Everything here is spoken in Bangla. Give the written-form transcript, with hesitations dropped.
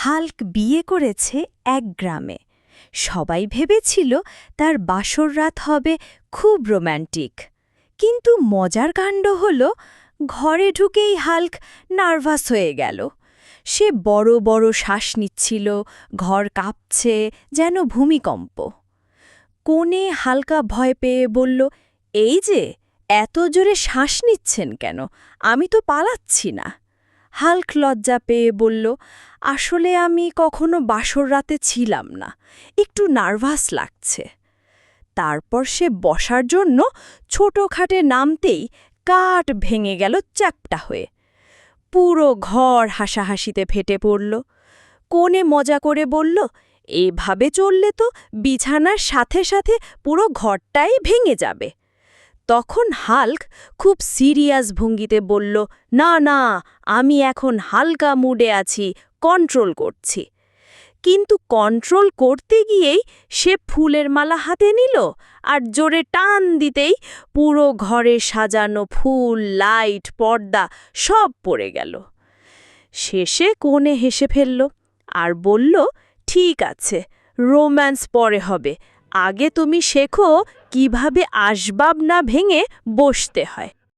হাল্ক বিয়ে করেছে এক গ্রামে। সবাই ভেবেছিল তার বাসর রাত হবে খুব রোম্যান্টিক। কিন্তু মজার কাণ্ড হল, ঘরে ঢুকেই হাল্ক নার্ভাস হয়ে গেল। সে বড় বড় শ্বাস নিচ্ছিল, ঘর কাঁপছে যেন ভূমিকম্প। কোণে হালকা ভয় পেয়ে বলল, এই যে, এত জোরে শ্বাস নিচ্ছেন কেন? আমি তো পালাচ্ছি না। হাল্ক লজ্জা পেয়ে বলল, আসলে আমি কখনো বাসর রাতে ছিলাম না, একটু নার্ভাস লাগছে। তারপর সে বসার জন্য ছোট খাটে নামতেই কাঠ ভেঙে গেল চ্যাপ্টা হয়ে। পুরো ঘর হাসাহাসিতে ফেটে পড়ল। কোণে মজা করে বলল, এভাবে চললে তো বিছানার সাথে সাথে পুরো ঘরটাই ভেঙে যাবে। তখন হাল্ক খুব সিরিয়াস ভঙ্গিতে বলল, না না, আমি এখন হালকা মুডে আছি, কন্ট্রোল করছি। কিন্তু কন্ট্রোল করতে গিয়েই সে ফুলের মালা হাতে নিল, আর জোরে টান দিতেই পুরো ঘরে সাজানো ফুল, লাইট, পর্দা সব পড়ে গেল। শেষে কোণে হেসে ফেলল আর বলল, ঠিক আছে, রোম্যান্স পরে হবে, আগে তুমি শেখো কিভাবে আসবাব না ভেঙে বসতে হয়।